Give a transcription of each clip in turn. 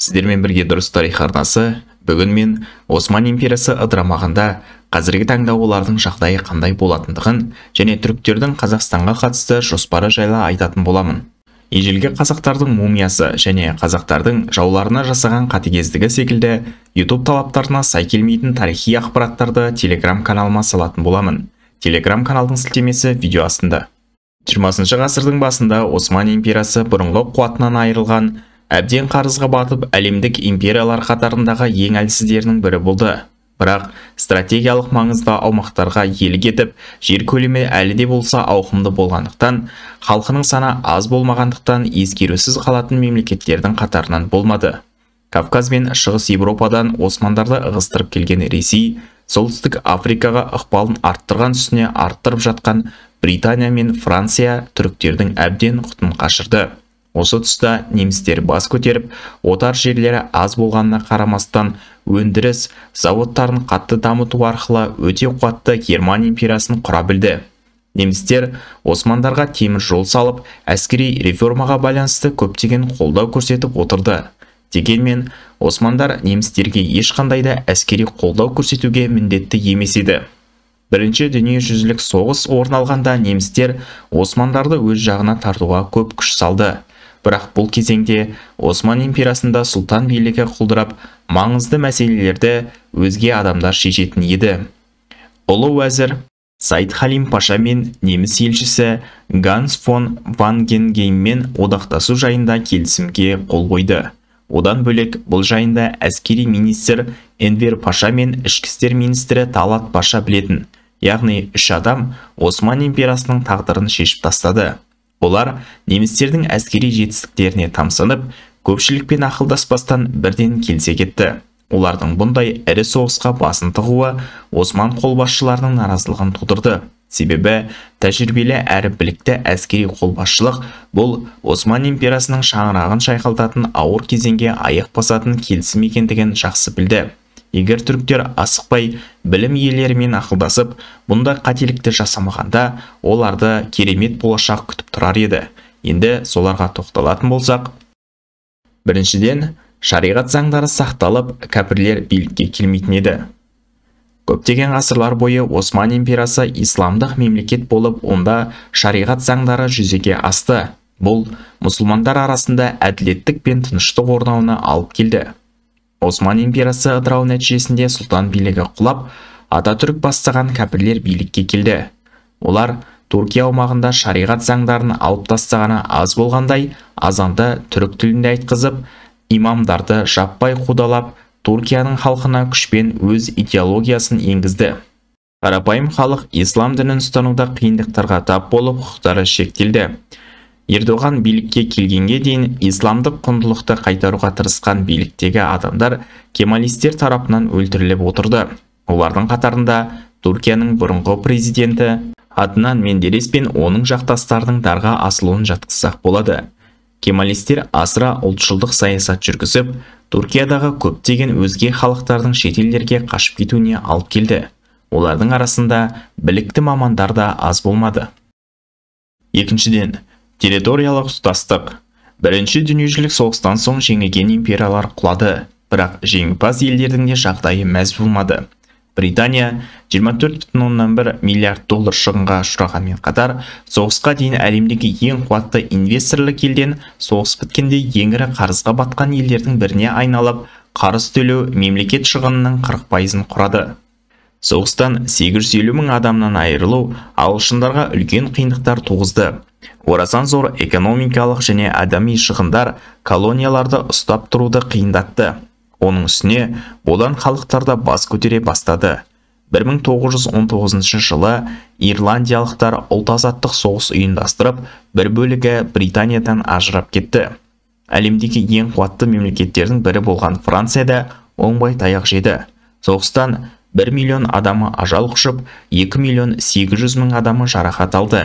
Сіздермен бірге дұрыс тарих арнасы. Бүгін мен Осман империясы ыдырамағанда қазіргі таңда олардың жағдайы қандай болатындығын және түріктердің Қазақстанға қатысты жоспары жайлы айтатын боламын. Ежелгі қазақтардың мумиясы және қазақтардың жауларына жасаған қатыгездігі секілді YouTube талаптарына сай келмейтін тарихи ақпараттарды Telegram каналыма салатын боламын. Telegram каналдың сілтемесі видео астында. 20 ғасырдың басында Осман империясы бұрынғы қуатынан айырылған, әбден қарызға батып, әлемдік империялар қатарындағы ең әлсіздерінің бірі болды. Бірақ стратегиялық маңызды аумақтарға иелік етіп, жер көлемі әлі де болса ауқымды болғандықтан, халқының саны аз болмағандықтан ескерусіз қалатын мемлекеттердің қатарынан болмады. Кавказ бен Шығыс Европадан османдарды ығыстырып келген Ресей, солтүстік Африкаға ықпалын арттырған үстіне арттырып жатқан Британия мен Франция түріктердің әбден құтын қашырды. Осы тұста немістер бас көтеріп, отар жерлері аз болғанына қарамастан, өндіріс заводтарын қатты дамыту арқылы өте қуатты Герман империясын құра білді. Немістер османдарға темір жол салып, әскери реформаға байланысты көптеген қолдау көрсетіп отырды. Дегенмен, османдар немістерге ешқандай да әскери қолдау көрсетуге міндетті емес еді. Бірінші дүниежүзілік соғыс орын алғанда немістер османдарды өз жағына тартуға көп күш салды. Бірақ бұл кезеңде Осман империясында сұлтан билігі құлдырап, маңызды мәселелерді өзге адамдар шешетін еді. Ұлы уәзір Сайд Халим Паша мен неміс елшісі Ганс фон Вангенгейммен одақтасу жайында келісімге қол қойды. Одан бөлек бұл жайында әскери министр Энвер Паша мен ішкі істер министрі Талат Паша білетін, яғни 3 адам Осман империясының тағдырын шешіп тастады. Олар немістердің әскери жетістіктеріне тамсанып, көпшілікпен ақылдаспастан бірден келсе кетті. Олардың бұндай ірі соғысқа басын тығуы Осман қолбасшыларының наразылығын тудырды. Себебі тәжірибелі әрі білікті әскери қолбасшылық бұл Осман империясының шаңырағын шайқалтатын ауыр кезеңге аяқ басатын келісім екендігін жақсы білді. Егер түріктер асықпай білім иелерімен ақылдасып, бұндай қателікті жасамағанда, оларды керемет болашақ күтіп тұрар еді. Енді соларға тоқталатын болсақ, біріншіден, шариғат заңдары сақталып, кәпірлер билікке келмейтін еді. Көптеген ғасырлар бойы Осман империясы исламдық мемлекет болып, онда шариғат заңдары жүзеге асты. Бұл мұсылмандар арасында әділеттік пен тыныштық орнауына алып келді. Осман империясы ыдырау нәтижесінде сұлтан билігі құлап, Ататүрік бастаған кәпірлер билікке келді. Олар Түркия аумағында шариғат заңдарын алып тастағаны аз болғандай, азанды түрік тілінде айтқызып, имамдарды жаппай қудалап, Түркияның халқына күшпен өз идеологиясын енгізді. Қарапайым халық ислам дінін ұстануда қиындықтарға тап болып, құқықтары шектелді. Ердоған билікке келгенге дейін исламдық құндылықты қайтаруға тырысқан биліктегі адамдар кемалистер тарапынан өлтіріліп отырды. Олардың қатарында Түркияның бұрынғы президенті Аднан Менделес пен оның жақтастарының дарға асылуын жатқызсақ болады. Кемалистер асыра ұлтшылдық саясат жүргізіп, Түркиядағы көптеген өзге халықтардың шетелдерге қашып кетуіне алып келді. Олардың арасында білікті мамандар да аз болмады. Екіншіден, территориялық тұтастық. Бірінші дүниежүзілік соғыстан соң жеңілген империялар құлады, бірақ жеңімпаз елдердің де жағдайы мәз болмады. Британия 24,1 миллиард доллар шығынға ұшырағанмен қатар, соғысқа дейін әлемдегі ең қуатты инвесторлық елден соғыс біткенде ең ірі қарызға батқан елдердің біріне айналып, қарыз төлеу мемлекет шығынының 40%-ын құрады. Соғыстан 850 мың адамнан айырылу ағылшындарға үлкен қиындықтар туғызды. Орасан зор экономикалық және адами шығындар колонияларды ұстап тұруды қиындатты. Оның үстіне одан халықтарда бас көтере бастады. 1919 жылы ирландиялықтар ұлт-азаттық соғыс ұйымдастырып, бір бөлігі Британиядан ажырап кетті. Әлемдегі ең қуатты мемлекеттердің бірі болған Францияда оңбай таяқ жеді. Соғыстан 1 миллион адамы ажал құшып, 2,8 миллион адамы жарақат алды.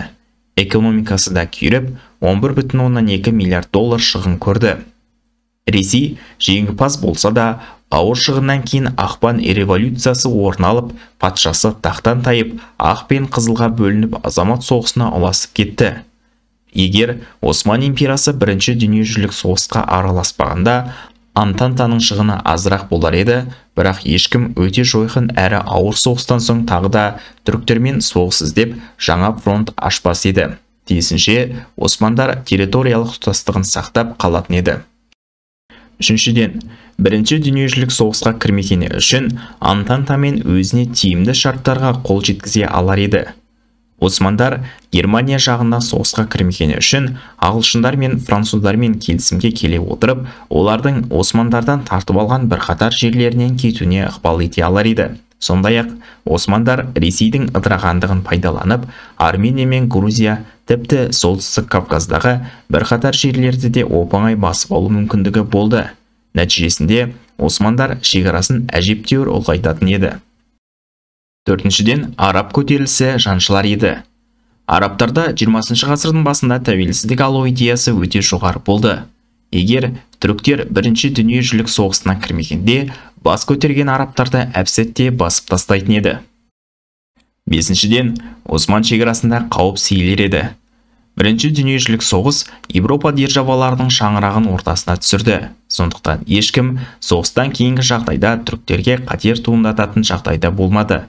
Экономикасы да күйреп, 11,2 миллиард доллар шығын көрді. Ресей жеңімпаз болса да, ауыр шығыннан кейін ақпан революциясы орын алып, патшасы тақтан тайып, ақ пен қызылға бөлініп азамат соғысына ұласып кетті. Егер Осман империясы бірінші дүниежүзілік соғысқа араласпағанда, Антантаның шығыны азырақ болар еді, бірақ ешкім өте жойқын әрі ауыр соғыстан соң тағы да түріктермен соғыс іздеп жаңа фронт ашпас еді. Тиісінше, османдар территориялық тұтастығын сақтап қалатын еді. Үшіншіден, бірінші дүниежүзілік соғысқа кірмегені үшін Антантамен өзіне тиімді шарттарға қол жеткізе алар еді. Османдар Германия жағына соғысқа кірмегені үшін ағылшындар мен француздармен келісімге келе отырып, олардың османдардан тартып алған бірқатар жерлерінен кетуіне ықпал ете алар еді. Сондай-ақ, османдар Ресейдің ыдырағандығын пайдаланып, Армения мен Грузия, тіпті солтүстік Кавказдағы бірқатар жерлерді де оп-оңай басып алу мүмкіндігі болды. Нәтижесінде, османдар шекарасын әжептәуір ұлғайтатын еді. Төртіншіден, араб көтерілісі жаншылар еді. Арабтарда 20 ғасырдың басында тәуелсіздік алу идеясы өте жоғары болды. Егер түріктер бірінші дүниежүзілік соғысына кірмегенде, бас көтерген арабтарды әп-сәтте басып тастайтын еді. Бесіншіден, Осман шекарасында қауіп сейілер еді. Бірінші дүниежүзілік соғыс Европа державаларының шаңырағын ортасына түсірді. Сондықтан ешкім соғыстан кейінгі жағдайда түріктерге қатер туындататын жағдайда болмады.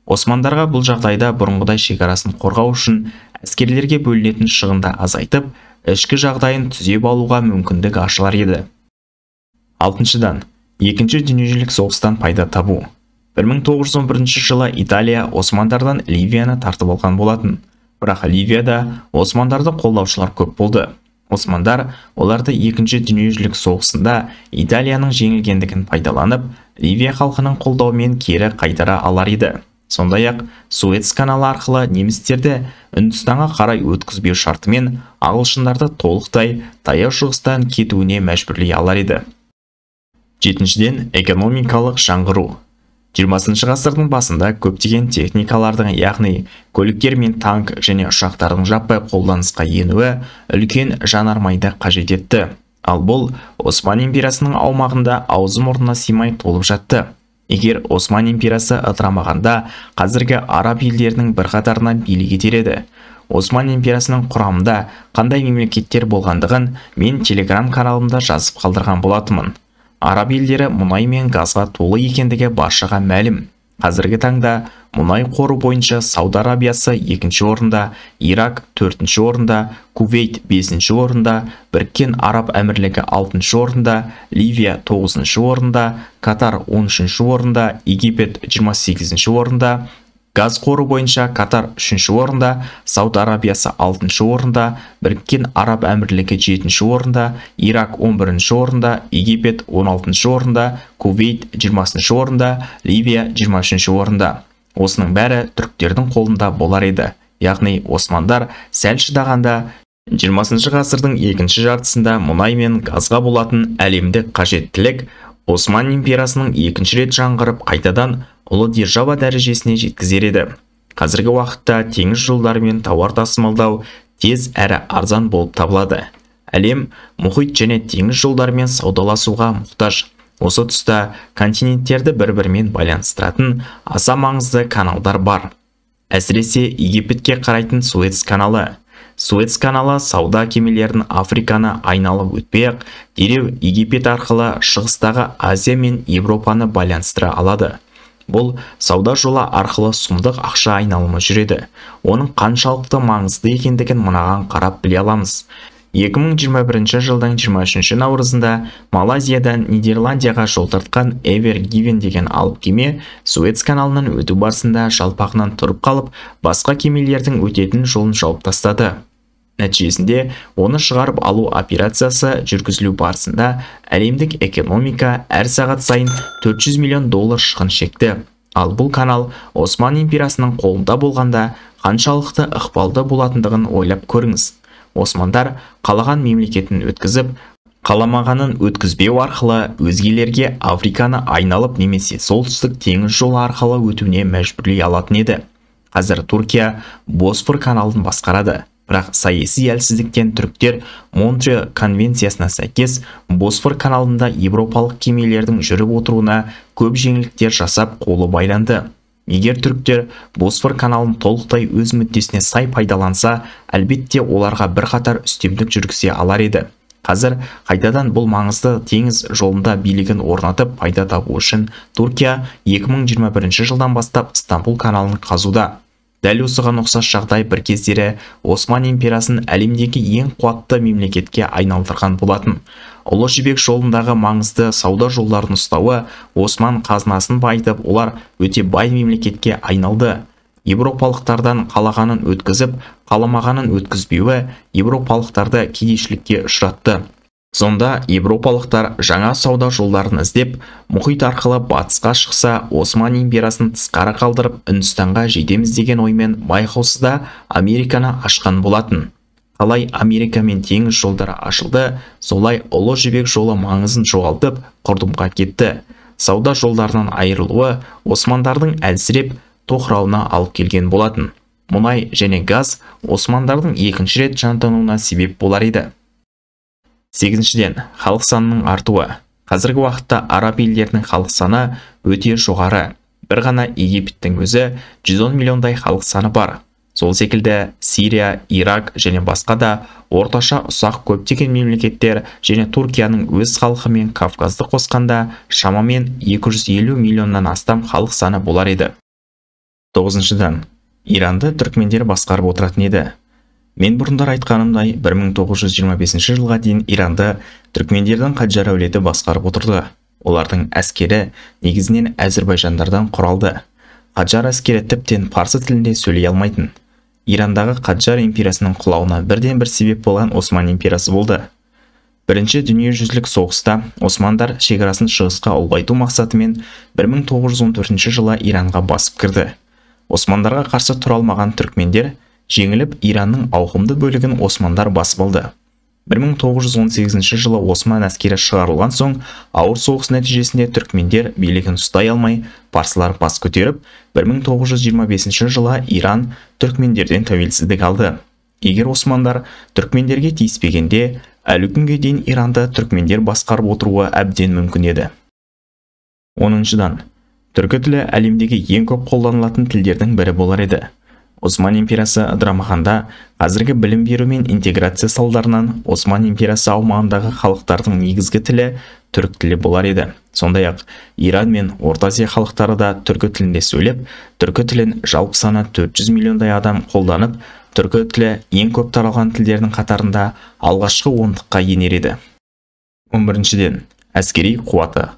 Османдарға бұл жағдайда бұрынғыдай шекарасын қорғау үшін әскерлерге бөлінетін шығынды азайтып, ішкі жағдайын түзеп алуға мүмкіндік ашылар еді. Алтыншыдан, екінші дүниежүзілік соғыстан пайда табу. 1911 жылы Италия османдардан Ливияны тартып алған болатын. Бірақ Ливияда османдарды қолдаушылар көп болды. Османдар оларды екінші дүниежүзілік соғысында Италияның жеңілгендігін пайдаланып, Ливия халқының қолдауымен кері қайтара алар еді. Сондай-ақ, Суэц каналы арқылы немістерді Үндістанға қарай өткізбеу шартымен ағылшындарды толықтай таяу шығыстан кетуіне мәжбүрлей алар еді. Жетіншіден, экономикалық жаңғыру. 20 ғасырдың басында көптеген техникалардың, яғни көліктер мен танк және ұшақтардың жаппай қолданысқа енуі үлкен жанармайды қажет етті. Ал бұл Осман империясының аумағында аузы-мұрнына сыймай толып жатты. Егер Осман империясы ыдырамағанда, қазіргі араб елдерінің бірқатарына билік етер еді. Осман империясының құрамында қандай мемлекеттер болғандығын мен Telegram каналымда жазып қалдырған болатынмын. Араб елдері мұнай мен газға толы екендігі баршаға мәлім. Қазіргі таңда мұнай қоры бойынша Сауд Арабиясы 2-ші орында, Ирак 4-ші орында, Кувейт 5-ші орында, Біріккен Араб Әмірлігі 6-ші орында, Ливия 9-ші орында, Катар 13-ші орында, Египет 28-ші орында, газ қоры бойынша Катар 3-ші орында, Сауд Арабиясы 6-ші орында, Біріккен Араб Әмірлігі 7-ші орында, Ирак 11-ші орында, Египет 16-ші орында, Кувейт 20-ші орында, Ливия 23-ші орында. Осының бәрі түріктердің қолында болар еді. Яғни османдар сәл шыдағанда 20 ғасырдың екінші жартысында мұнай мен газға болатын әлемдік қажеттілік Осман империясының екінші рет жаңғырып қайтадан ұлы держава дәрежесіне жеткізер еді. Қазіргі уақытта теңіз жолдарымен тауар тасымалдау тез әрі арзан болып табылады. Әлем мұхит және теңіз жолдарымен саудаласуға мұқтаж. Осы тұста континенттерді бір-бірімен байланыстыратын аса маңызды каналдар бар. Әсіресе Египетке қарайтын Суэц каналы. Суэц каналы сауда кемелерін Африканы айналып өтпей-ақ, дереу Египет арқылы шығыстағы Азия мен Европаны байланыстыра алады. Бұл сауда жолы арқылы сұмдық ақша айналымы жүреді. Оның қаншалықты маңызды екендігін мынаған қарап біле аламыз. 2021 жылдың 23 наурызында Малайзиядан Нидерландияға жол тартқан Ever Given деген алып кеме Суэц каналынан өту барысында жалпағынан тұрып қалып, басқа кемелердің өтетін жолын жауып тастады. Нәтижесінде оны шығарып алу операциясы жүргізілу барысында әлемдік экономика әр сағат сайын $400 миллион шығын шекті. Ал бұл канал Осман империясының қолында болғанда қаншалықты ықпалды болатындығын ойлап көріңіз. Османдар қалаған мемлекетін өткізіп, қаламағанын өткізбеу арқылы өзгелерге Африканы айналып немесе солтүстік теңіз жолы арқылы өтуіне мәжбүрлей алатын еді. Қазір Түркия Босфор каналын басқарады. Бірақ саяси әлсіздіктен түріктер Монтреаль конвенциясына сәйкес Босфор каналында европалық кемелердің жүріп отыруына көп жеңілдіктер жасап қолы байланды. Егер түріктер Босфор каналын толықтай өз мүддесіне сай пайдаланса, әлбетте оларға бірқатар үстемдік жүргізе алар еді. Қазір қайтадан бұл маңызды теңіз жолында билігін орнатып пайда табу үшін Түркия 2021 жылдан бастап Стамбул каналын қазуда. Дәл осыған ұқсас жағдай бір кездері Осман империясын әлемдегі ең қуатты мемлекетке айналдырған болатын. Ұлы жібек жолындағы маңызды сауда жолдарын ұстауы Осман қазынасын байытып, олар өте бай мемлекетке айналды. Европалықтардан қалағанын өткізіп, қаламағанын өткізбеуі европалықтарды кедейшілікке ұшыратты. Сонда европалықтар жаңа сауда жолдарын іздеп, мұхит арқылы батысқа шықса, Осман империясын тысқары қалдырып, Үндістанға жетеміз деген оймен байқаусызда Американы ашқан болатын. Қалай Америкамен теңіз жолдары ашылды, солай Ұлы жібек жолы маңызын жоғалтып, құрдымға кетті. Сауда жолдарынан айырылуы османдардың әлсіреп тоқырауына алып келген болатын. Мұнай және газ османдардың екінші рет жантануына себеп болар еді. 8-ден, халық санының артуы. Қазіргі уақытта араб елдерінің халық саны өте жоғары. Бір ғана Египеттің өзі 110 миллиондай халық саны бар. Сол секілді Сирия, Ирак және басқа да орташа ұсақ көптеген мемлекеттер және Түркияның өз халқы мен Кавказды қосқанда шамамен 250 миллионнан астам халық саны болар еді. 9-дан, Иранды түркмендер басқарып отыратын еді. Мен бұрындар айтқанымдай 1925 жылға дейін Иранды түркмендердің Қаджар әулеті басқарып отырды. Олардың әскері негізінен әзірбайжандардан құралды. Қаджар әскері тіптен парсы тілінде сөйлей алмайтын. Ирандағы Қаджар империясының құлауына бірден бір себеп болған Осман империясы болды. Бірінші дүниежүзілік соғыста османдар шекарасын шығысқа ұлғайту мақсатымен 1914 жылы Иранға басып кірді. Османдарға қарсы тұра алмаған түркмендер жеңіліп, Иранның ауқымды бөлігін османдар басып алды. 1918 жылы Осман әскері шығарылған соң, ауыр соғыс нәтижесінде түркмендер билігін ұстай алмай, парсылар бас көтеріп, 1925 жылы Иран түркмендерден тәуелсіздік алды. Егер османдар түркмендерге тиіспегенде, әлі күнге дейін Иранды түркмендер басқарып отыруы әбден мүмкін еді. 10-дан, түркі тілі әлемдегі ең көп қолданылатын тілдердің бірі болар еді. Осман империясы ыдырамағанда, қазіргі білім беру мен интеграция салдарынан Осман империясы аумағындағы халықтардың негізгі тілі түрік тілі болар еді. Сондай-ақ, Иран мен Орта Азия халықтары да түркі тілінде сөйлеп, түркі тілін жалпы саны 400 миллиондай адам қолданып, түркі тілі ең көп таралған тілдердің қатарында алғашқы ондыққа енер еді. 11-ден, әскери қуаты.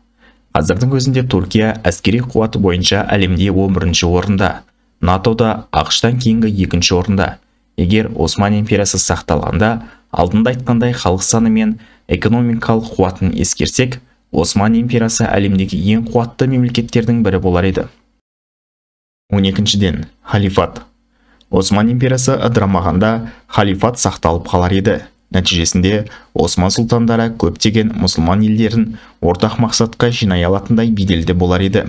Қазірдің өзінде Түркия әскери қуаты бойынша әлемде 11-ші орында. НАТО-да ақш-тан кейінгі 2-ші орында. Егер Осман империясы сақталғанда, алдында айтқандай халық саны мен экономикалық қуатын ескерсек, Осман империясы әлемдегі ең қуатты мемлекеттердің бірі болар еді. 12-ден, халифат. Осман империясы ыдырамағанда, халифат сақталып қалар еді. Нәтижесінде Осман сұлтандары көптеген мұсылман елдерін ортақ мақсатқа жинай алатындай беделді болар еді.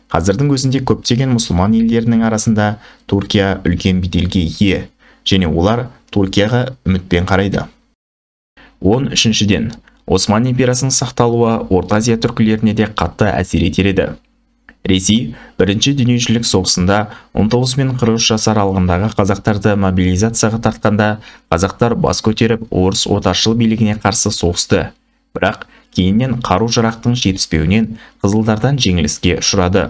Қазірдің өзінде көптеген мұсылман елдерінің арасында Түркия үлкен беделге ие, және олар Түркияға үмітпен қарайды. 13-ден, Осман империясының сақталуы Орта Азия түркілеріне де қатты әсер етер еді. Ресей бірінші дүниежүзілік соғысында 19 мен 43 жас аралығындағы қазақтарды мобилизацияға тартқанда, қазақтар бас көтеріп орыс отаршыл билігіне қарсы соғысты. Бірақ кейіннен қару-жарақтың жетіспеуінен қызылдардан жеңіліске ұшырады.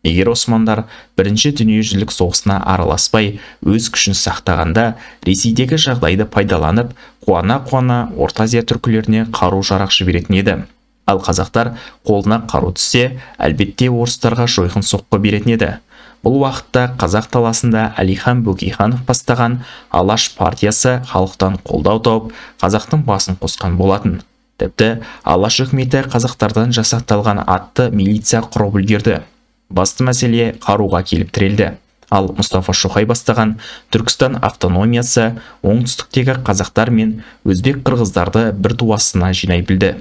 Егер османдар бірінші дүниежүзілік соғысына араласпай өз күшін сақтағанда, Ресейдегі жағдайды пайдаланып, қуана-қуана Орта Азия түркілеріне қару-жарақ жіберетін еді. Ал қазақтар қолына қару түссе, әлбетте орыстарға жойқын соққы беретін еді. Бұл уақытта қазақ таласында Әлихан Бөкейханов бастаған Алаш партиясы халықтан қолдау тауып, қазақтың басын қосқан болатын. Тіпті Алаш үкіметі қазақтардан жасақталған атты милиция құрып үлгерді. Басты мәселе қаруға келіп тірелді. Ал Мұстафа Шоқай бастаған Түркістан автономиясы оңтүстіктегі қазақтар мен өзбек қырғыздарды бір ту астына жинай білді.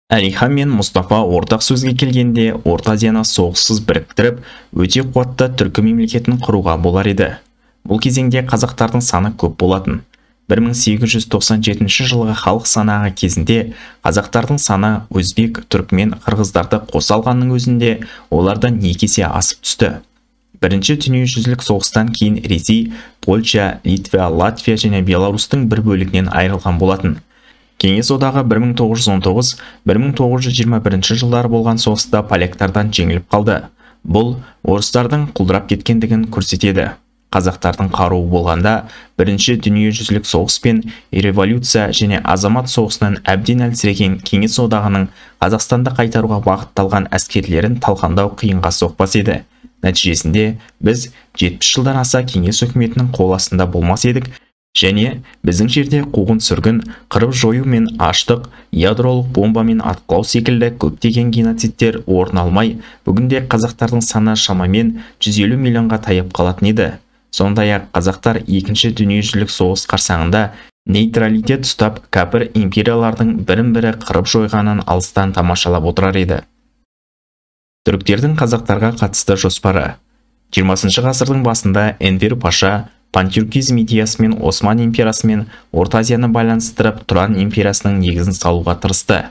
Әлихан мен Мұстафа ортақ сөзге келгенде Орта Азияны соғыссыз біріктіріп, өте қуатты түркі мемлекетін құруға болар еді. Бұл кезеңде қазақтардың саны көп болатын. 1897 жылғы халық санағы кезінде қазақтардың саны өзбек, түркмен, қырғыздарды қоса алғанның өзінде олардан 2 есе асып түсті. Бірінші дүниежүзілік соғыстан кейін Ресей, Польша, Литва, Латвия және Беларусьтың бір бөлігінен айырылған болатын. Кеңес одағы 1919-1921 жылдары болған соғыста поляктардан жеңіліп қалды. Бұл орыстардың құлдырап кеткендігін көрсетеді. Қазақтардың қаруы болғанда бірінші дүниежүзілік соғыс пен революция және азамат соғысынан әбден әлсіреген Кеңес одағының Қазақстанды қайтаруға бағытталған әскерлерін талқандау қиынға соқпас еді. Нәтижесінде біз 70 жылдан аса Кеңес үкіметінің қол астында болмас едік және біздің жерде қуғын-сүргін, қырып-жою мен аштық, ядролық бомбамен атқылау секілді көптеген геноцидтер орын алмай, бүгінде қазақтардың саны шамамен 150 миллионға таяп қалатын еді. Сондай-ақ қазақтар екінші дүниежүзілік соғыс қарсаңында нейтралитет ұстап, кәпір империялардың бірін-бірі қырып-жойғанын алыстан тамашалап отырар еді. Түріктердің қазақтарға қатысты жоспары. 20 ғасырдың басында Энвер Паша пантюркизм идеясымен Осман империясы мен Орта Азияны байланыстырып, Тұран империясының негізін салуға тырысты.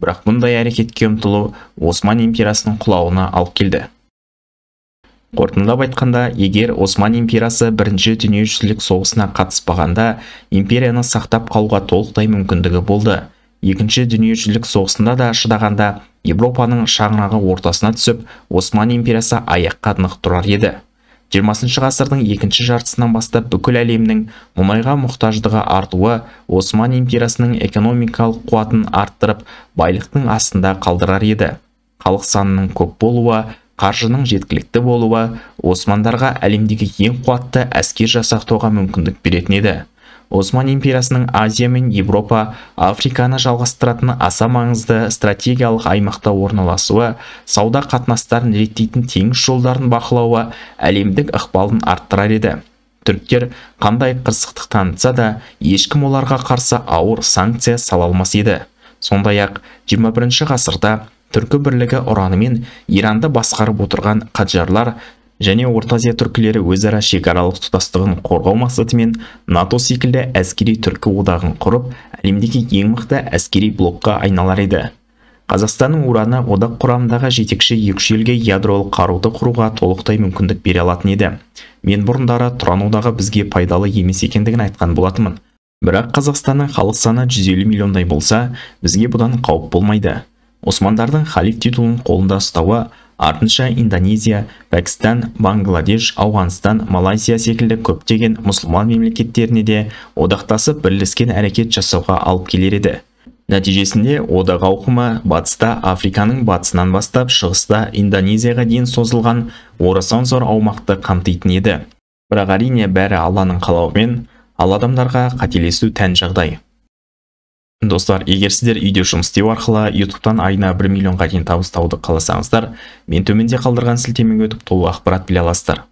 Бірақ бұндай әрекетке ұмтылу Осман империясының құлауына алып келді. Қорытындылап айтқанда, егер Осман империясы бірінші дүниежүзілік соғысына қатыспағанда, империяны сақтап қалуға толықтай мүмкіндігі болды. Екінші дүниежүзілік соғысында да шыдағанда, Европаның шаңырағы ортасына түсіп, Осман империясы аяққа нық тұрар еді. 20 ғасырдың екінші жартысынан бастап бүкіл әлемнің мұнайға мұқтаждығы артуы Осман империясының экономикалық қуатын арттырып, байлықтың астында қалдырар еді. Халық санының көп болуы, қаржының жеткілікті болуы османдарға әлемдегі ең қуатты әскер жасақтауға мүмкіндік беретін еді. Осман империясының Азия мен Европа, Африканы жалғастыратын аса маңызды стратегиялық аймақта орналасуы, сауда қатынастарын реттейтін теңіз жолдарын бақылауы әлемдік ықпалын арттырар еді. Түріктер қандай қырсықтық танытса да, ешкім оларға қарсы ауыр санкция сала алмас еді. Сондай-ақ 21 ғасырда түркі бірлігі ұранымен Иранды басқарып отырған қаджарлар және Орта Азия түркілері өзара шекаралық тұтастығын қорғау мақсатымен НАТО секілді әскери түркі одағын құрып, әлемдегі ең мықты әскери блокқа айналар еді. Қазақстанның ураны одақ құрамындағы жетекші екі елге ядролық қаруды құруға толықтай мүмкіндік бере алатын еді. Мен бұрындары Тұран одағы бізге пайдалы емес екендігін айтқан болатынмын. Бірақ Қазақстанның халық саны 150 миллиондай болса, бізге бұдан қауіп болмайды. Османдардың халиф титулын қолында ұстауы, артынша Индонезия, Пәкістан, Бангладеш, Ауғанстан, Малайзия секілді көптеген мұсылман мемлекеттеріне де одақтасып бірлескен әрекет жасауға алып келер еді. Нәтижесінде одақ ауқымы батыста Африканың батысынан бастап шығыста Индонезияға дейін созылған орасан зор аумақты қамтитын еді. Бірақ әрине бәрі Алланың қалауымен, ал адамдарға қателесу тән жағдай. Достар, егер сіздер үйде жұмыс істеу арқылы YouTube'тан айына 1 миллионға дейін табыс табуды қаласаңыздар, мен төменде қалдырған сілтемеге өтіп толық ақпарат біле аласыздар.